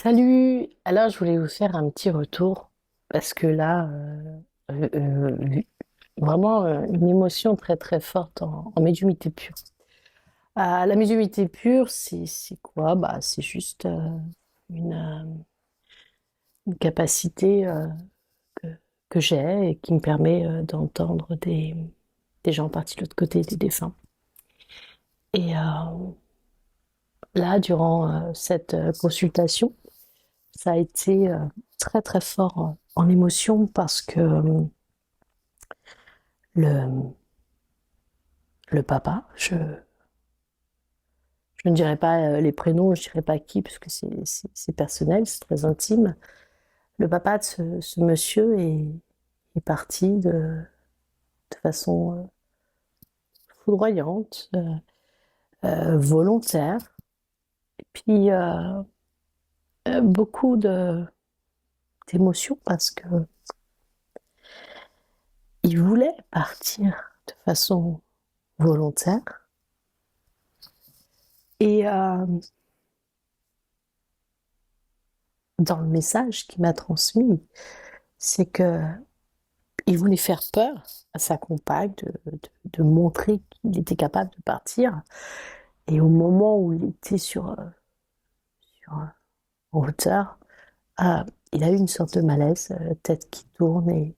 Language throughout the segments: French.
Salut! Alors, je voulais vous faire un petit retour parce que là, vraiment une émotion très très forte en médiumnité pure. La médiumnité pure, c'est quoi? Bah, c'est juste une, euh, une capacité que, que j'ai et qui me permet d'entendre des gens partis de l'autre côté des défunts. Et là, durant cette consultation, ça a été très très fort en émotion parce que le, le papa, je ne dirais pas les prénoms, je ne dirais pas qui, parce que c'est personnel, c'est très intime. Le papa de ce monsieur est parti de façon foudroyante, volontaire, et puis beaucoup d'émotions parce que il voulait partir de façon volontaire. Et dans le message qu'il m'a transmis, c'est que il voulait faire peur à sa compagne de montrer qu'il était capable de partir. Et au moment où il était sur en hauteur, euh, il a eu une sorte de malaise, tête qui tourne et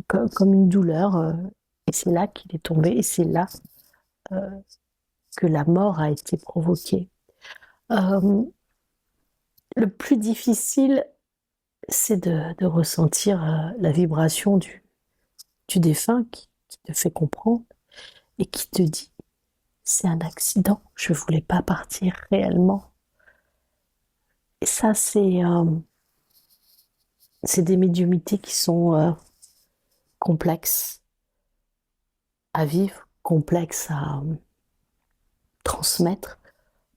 comme une douleur. Et c'est là qu'il est tombé et c'est là euh, que la mort a été provoquée. Euh, le plus difficile, c'est de ressentir la vibration du défunt qui te fait comprendre et qui te dit c'est un accident, je voulais pas partir réellement. Et ça, c'est des médiumités qui sont complexes à vivre, complexes à transmettre,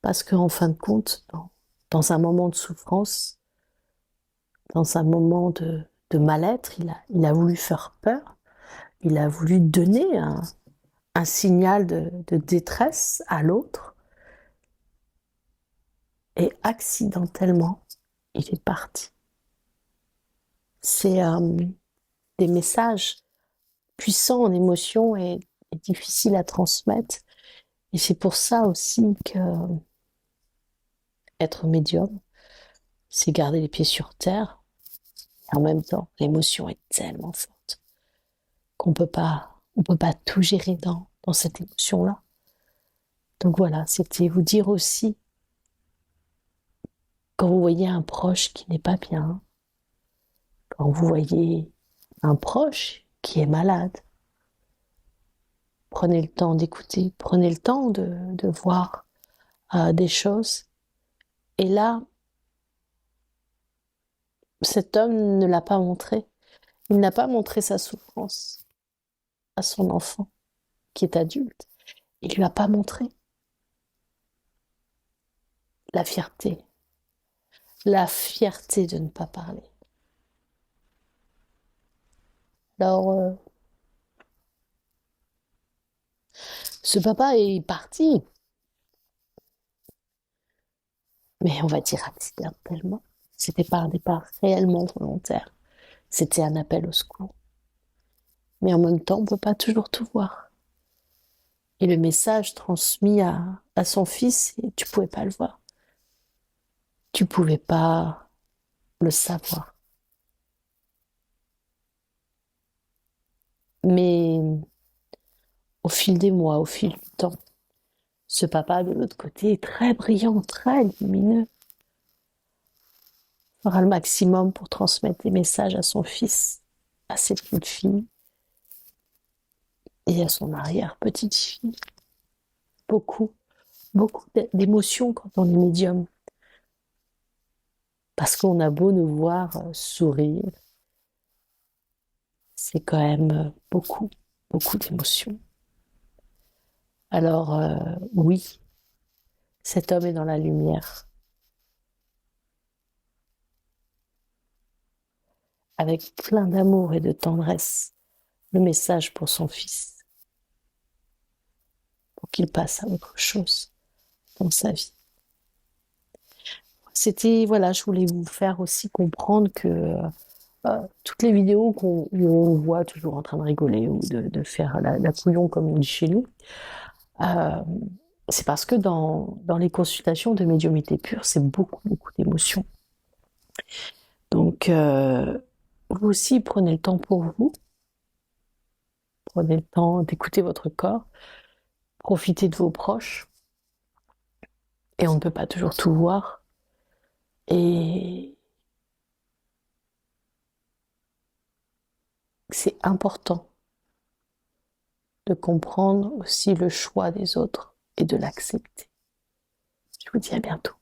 parce qu'en fin de compte, dans un moment de souffrance, dans un moment de mal-être, il a voulu faire peur, il a voulu donner un signal de détresse à l'autre, et accidentellement, il est parti. C'est des messages puissants en émotion et difficiles à transmettre. Et c'est pour ça aussi que être médium, c'est garder les pieds sur terre. Et en même temps, l'émotion est tellement forte on peut pas tout gérer dans cette émotion-là. Donc voilà, c'était vous dire aussi, quand vous voyez un proche qui n'est pas bien, quand vous voyez un proche qui est malade, prenez le temps d'écouter, prenez le temps de voir des choses. Et là, cet homme ne l'a pas montré. Il n'a pas montré sa souffrance à son enfant, qui est adulte. Il lui a pas montré la fierté. La fierté de ne pas parler. Alors, ce papa est parti, mais on va dire accidentellement. C'était pas un départ réellement volontaire. C'était un appel au secours. Mais en même temps, on peut pas toujours tout voir. Et le message transmis à son fils, tu pouvais pas le voir. Tu pouvais pas le savoir. Mais au fil des mois, au fil du temps, ce papa de l'autre côté est très brillant, très lumineux, fera le maximum pour transmettre des messages à son fils, à ses petites filles et à son arrière-petite-fille. Beaucoup, beaucoup d'émotions quand on est médium. Parce qu'on a beau nous voir sourire, c'est quand même beaucoup, beaucoup d'émotions. Alors oui, cet homme est dans la lumière, avec plein d'amour et de tendresse, le message pour son fils, pour qu'il passe à autre chose dans sa vie. c'était, voilà, je voulais vous faire aussi comprendre que toutes les vidéos où on voit toujours en train de rigoler ou de faire la couillon, comme on dit chez nous, euh, c'est parce que dans les consultations de médiumnité pure, c'est beaucoup, beaucoup d'émotions. Donc, vous aussi, prenez le temps pour vous, prenez le temps d'écouter votre corps, profitez de vos proches, et on ne peut pas toujours tout voir. Et c'est important de comprendre aussi le choix des autres et de l'accepter. Je vous dis à bientôt.